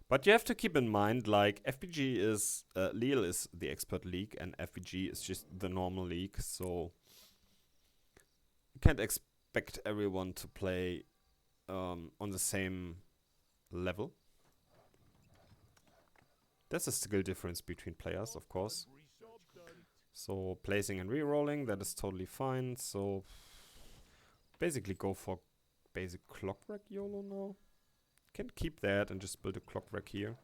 But you have to keep in mind, like, FBG is, Lille is the expert league, and FBG is just the normal league, so you can't expect everyone to play on the same level. There's a skill difference between players, of course. So placing and re-rolling, that is totally fine. So basically go for basic clockwork YOLO now. Can keep that and just build a clockwork here.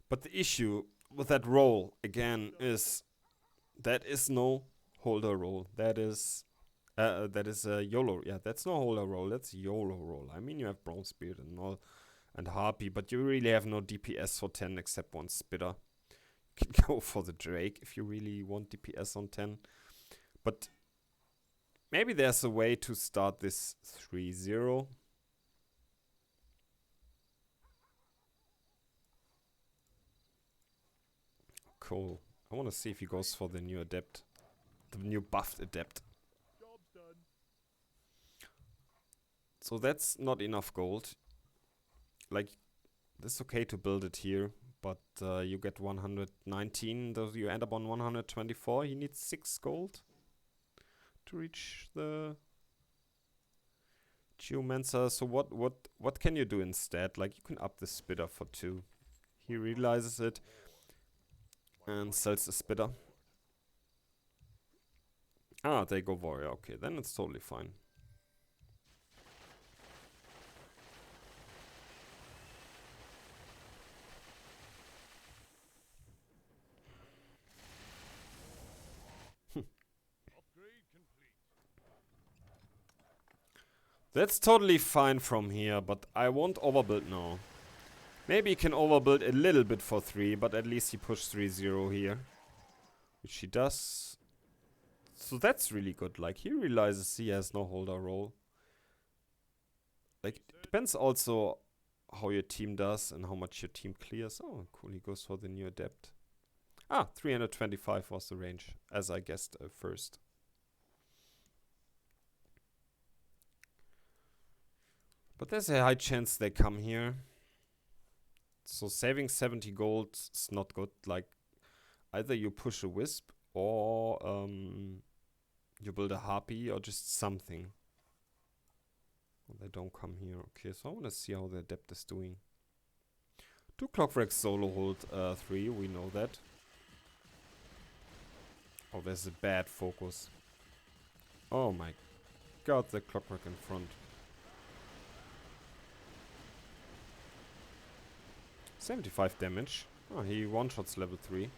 But the issue with that roll, again, is that is no holder roll. That is a YOLO. Yeah, that's no holder roll. That's YOLO roll. I mean, you have Bronzebeard and all, and Harpy, but you really have no DPS for 10 except one Spitter. You can go for the Drake if you really want DPS on 10. But maybe there's a way to start this 3-0. Cool. I want to see if he goes for the new adept. The new buffed adept. So that's not enough gold. Like, it's okay to build it here, but you get 119, though you end up on 124. He needs 6 gold to reach the Geomancer. So what can you do instead? Like, you can up the Spitter for 2. He realizes it and sells the Spitter. Ah, they go Warrior. Okay, then it's totally fine. That's totally fine from here, but I won't overbuild now. Maybe he can overbuild a little bit for 3, but at least he pushed 3-0 here. Which he does. So that's really good. Like, he realizes he has no holder role. Like, it depends also how your team does and how much your team clears. Oh, cool, he goes for the new adept. Ah, 325 was the range, as I guessed first. But there's a high chance they come here. So saving 70 gold is not good. Like, either you push a wisp or you build a harpy or just something. Well, they don't come here. Okay, so I want to see how the adept is doing. 2 Clockwork solo hold 3, we know that. Oh, there's a bad focus. Oh my god, the Clockwork in front. 75 damage. Oh, he one-shots level 3.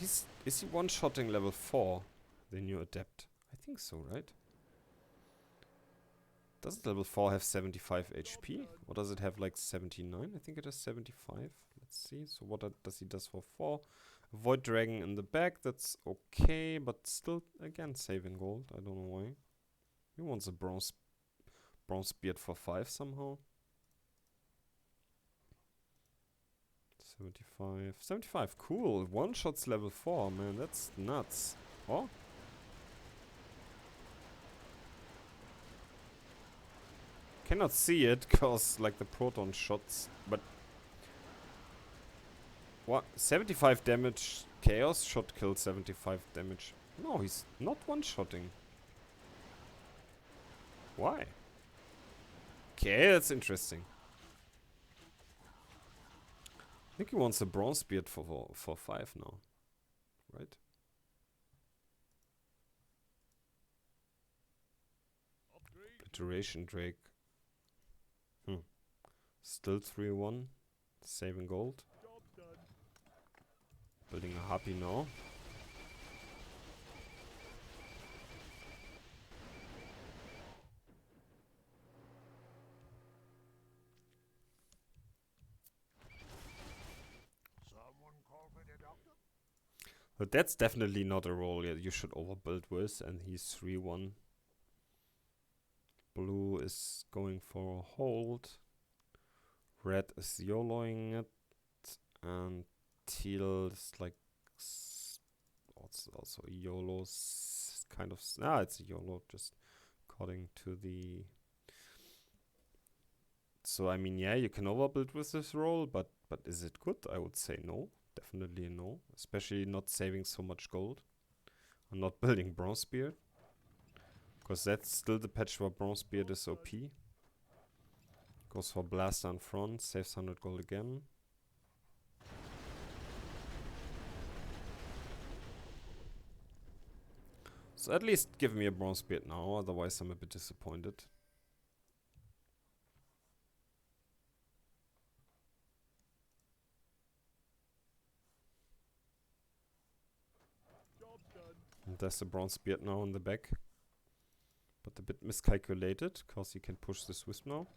Is he one-shotting level 4? The new adept. I think so, right? Does level 4 have 75 HP? Or does it have like 79? I think it has 75. Let's see. So what does he does for 4? Void Dragon in the back. That's okay. But still, again, saving gold. I don't know why. He wants a bronze beard for 5 somehow. 75. 75, cool. One shots level 4, man. That's nuts. Oh? Cannot see it, cause like the proton shots, but... What? 75 damage. Chaos shot killed 75 damage. No, he's not one-shotting. Why? Okay, that's interesting. I think he wants a bronze beard for 5 now. Right? Iteration Drake. Still 3-1. Saving gold. Building a harpy now. But that's definitely not a role you should overbuild with, and he's 3-1. Blue is going for a hold. Red is YOLOing it. And teal is like... also a YOLO kind of... it's a YOLO, just according to the... So, I mean, yeah, you can overbuild with this role, but is it good? I would say no. Definitely no. Especially not saving so much gold. I'm not building Bronze Beard. Because that's still the patch where Bronze Beard is OP. Goes for Blaster in front, saves 100 gold again. So at least give me a Bronze Beard now, otherwise I'm a bit disappointed. And there's a Bronze Beard now in the back. But a bit miscalculated, because he can push this wisp now.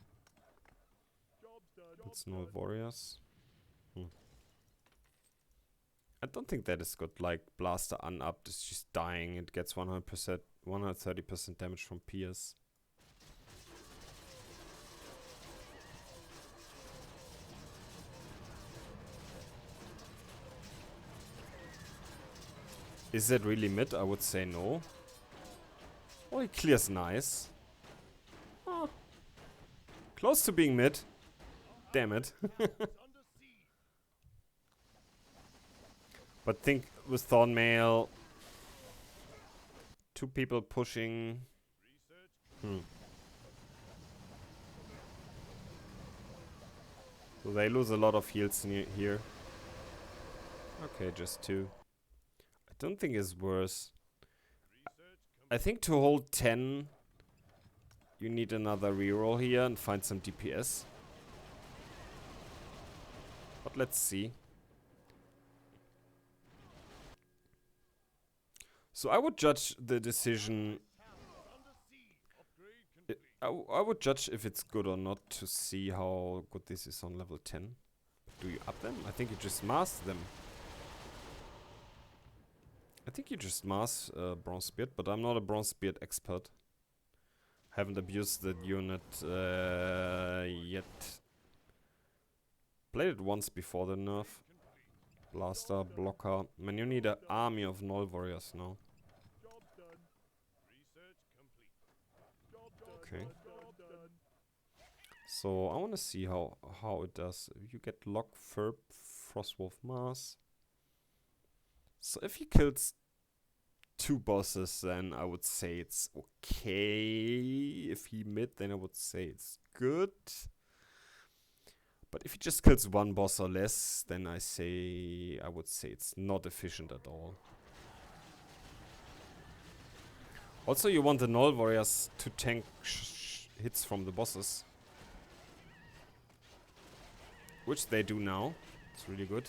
It's no warriors. I don't think that is good. Like, Blaster unupped is just dying. It gets 100%, 130% damage from Pierce. Is that really mid? I would say no. Oh, he clears nice. Oh. Close to being mid. Damn it. But think with Thornmail, 2 people pushing. So they lose a lot of heals here. Okay, just 2. I don't think it's worse. I think to hold 10, you need another reroll here and find some DPS. But let's see. So I would judge the decision... I would judge if it's good or not to see how good this is on level 10. Do you up them? I think you just master them. I think you just mass Bronze Beard, but I'm not a Bronze Beard expert. Haven't abused the unit yet. Played it once before the nerf. Blaster, blocker. Man, you need an army of null warriors now. Okay. So I want to see how it does. You get Lock, Ferb, Frostwolf, Mars. So if he kills 2 bosses, then I would say it's okay. If he mid, then I would say it's good. But if he just kills 1 boss or less, then I would say it's not efficient at all. Also, you want the null warriors to tank hits from the bosses, which they do now. It's really good.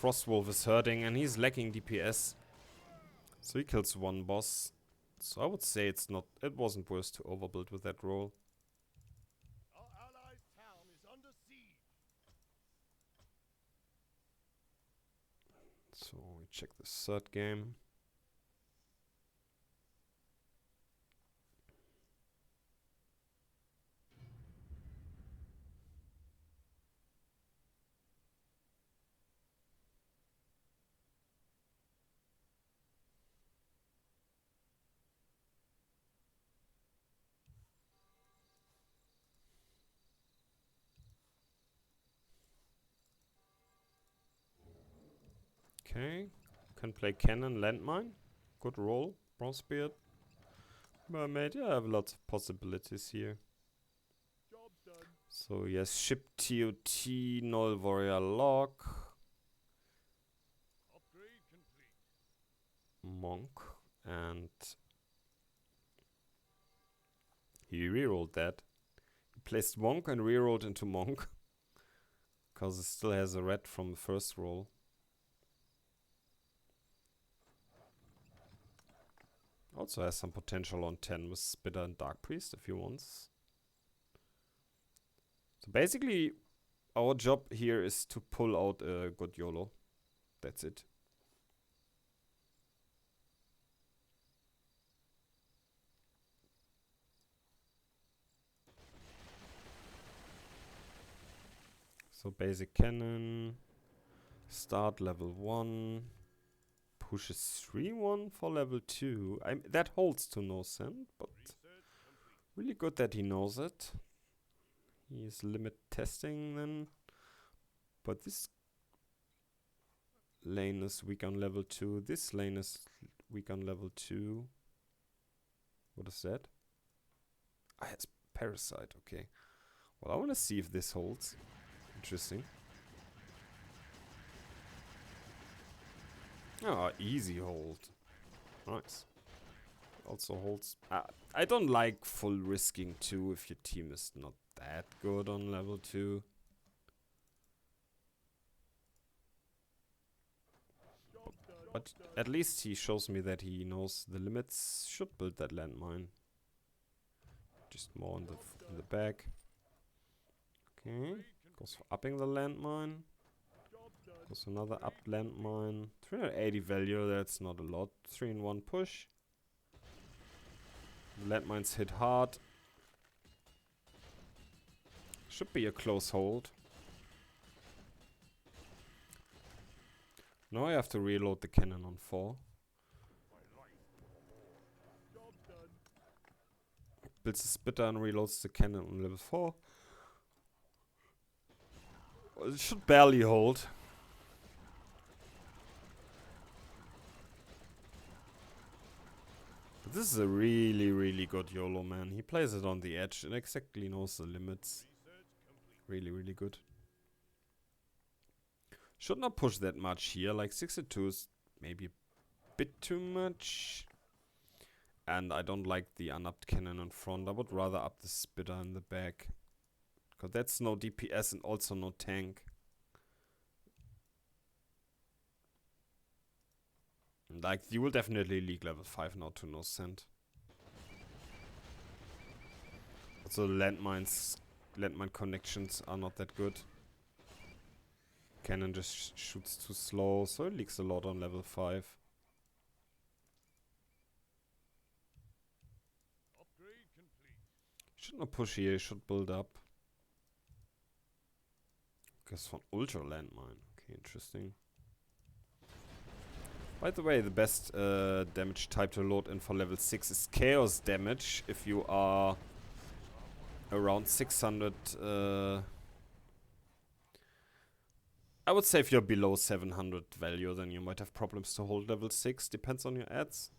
Frostwolf is hurting and he's lacking DPS. So he kills 1 boss. So I would say it wasn't worth to overbuild with that role. Our allies' town is under siege. So we check the 3rd game. Okay, can play cannon, landmine. Good roll, bronzebeard. Mermaid, yeah, I have lots of possibilities here. Job done. So yes, ship TOT, null warrior lock, Upgrade complete. monk, and he rerolled that. He placed monk and rerolled into monk, because it still has a red from the first roll. Also has some potential on 10 with Spitter and Dark Priest if he wants. So basically, our job here is to pull out a good YOLO. That's it. So basic cannon, start level 1, pushes 3-1 for level 2. That holds to no cent, but really good that he knows it. He is limit testing then. But this lane is weak on level 2. This lane is weak on level 2. What is that? Ah, it's Parasite, okay. Well, I want to see if this holds. Interesting. Ah, easy hold. Nice. Also holds. I don't like full risking 2 if your team is not that good on level 2. But at least he shows me that he knows the limits. Should build that landmine. Just more in the back. Okay. Goes for upping the landmine. Goes for another upped landmine. 380 value, that's not a lot. 3-in-1 push. The landmines hit hard. Should be a close hold. Now I have to reload the cannon on 4. Builds a spitter and reloads the cannon on level 4. Well, it should barely hold. But this is a really, really good YOLO, man. He plays it on the edge and exactly knows the limits. Really, really good. Should not push that much here. Like 6-2 is maybe a bit too much. And I don't like the unupped cannon in front. I would rather up the spitter in the back. Because that's no DPS and also no tank. Like, you will definitely league level 5 now to no cent. Also, landmine connections are not that good. Cannon just shoots too slow, so it leaks a lot on level 5. Should not push here, should build up. Guess von Ultra Landmine. Okay, interesting. By the way, the best damage type to load in for level 6 is Chaos damage. If you are around 600... I would say if you're below 700 value, then you might have problems to hold level 6. Depends on your ads.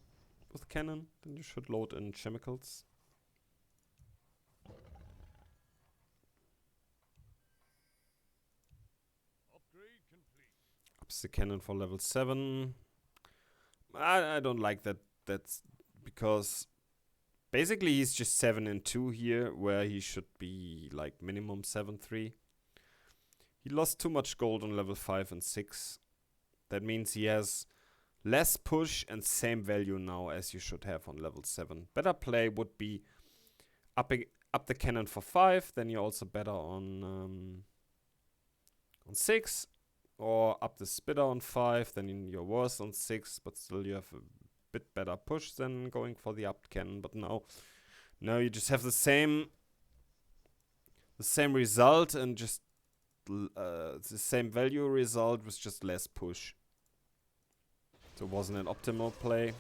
With cannon, then you should load in chemicals. Upgrade complete. Ups the cannon for level 7. I don't like that. That's because basically he's just 7 and 2 here, where he should be like minimum 7-3. He lost too much gold on level 5 and 6. That means he has less push and same value now as you should have on level 7. Better play would be up the cannon for 5, then you're also better on 6. Or up the spitter on 5, then you're worse on 6, but still you have a bit better push than going for the upped cannon. But now you just have the same result and just the same value result with just less push. So it wasn't an optimal play.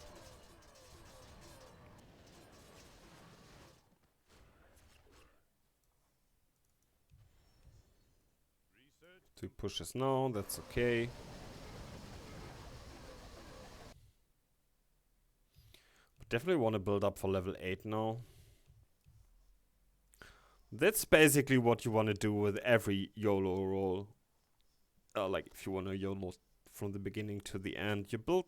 So he pushes now, that's okay. But definitely want to build up for level 8 now. That's basically what you want to do with every YOLO roll. Like if you want to YOLO from the beginning to the end, you don't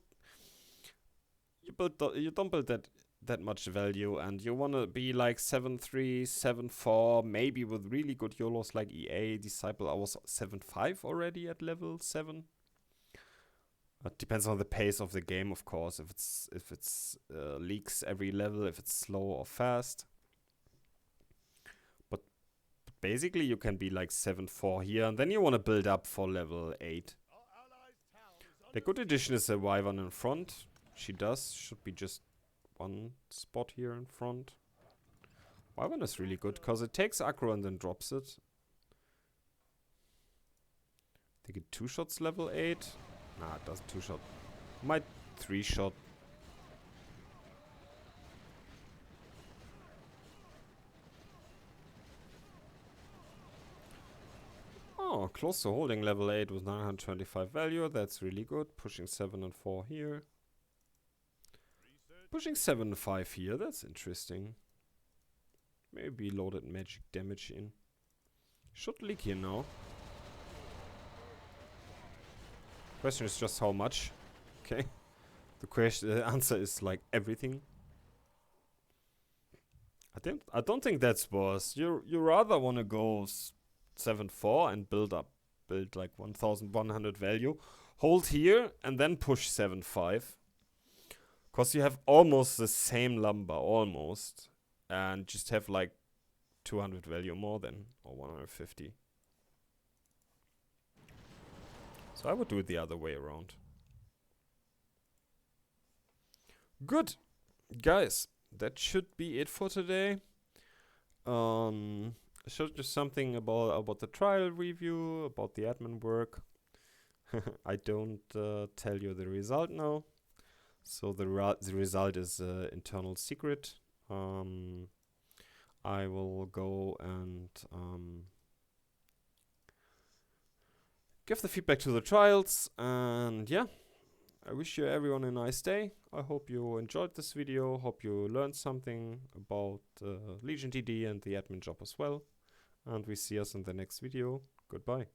build that much value, and you want to be like 7-3, 7-4, maybe with really good YOLOs like EA, Disciple. I was 7-5 already at level 7. It depends on the pace of the game, of course. If it's leaks every level, if it's slow or fast. But basically you can be like 7-4 here, and then you want to build up for level 8. The good addition is a Wyvern in front. She should be just one spot here in front. Wyvern is really good because it takes aggro and then drops it. I think it 2-shots level 8. Nah, it doesn't 2-shot. Might 3-shot. Oh, close to holding level 8 with 925 value. That's really good. Pushing 7 and 4 here. Pushing 7 and 5 here. That's interesting. Maybe loaded magic damage in. Should leak here now. Question is just how much. Okay. The answer is like everything. I don't think that's worse. You rather want to go 7-4 and build like 1100 value. Hold here and then push 7-5. Because you have almost the same lumber, almost. And just have like 200 value more than, or 150. So I would do it the other way around. Good. Guys, that should be it for today. I showed you something about the trial review, about the admin work. I don't tell you the result now. So the result is internal secret. I will go and give the feedback to the trials, and yeah, I wish you everyone a nice day. I hope you enjoyed this video, hope you learned something about Legion TD and the admin job as well, and we see us in the next video. Goodbye.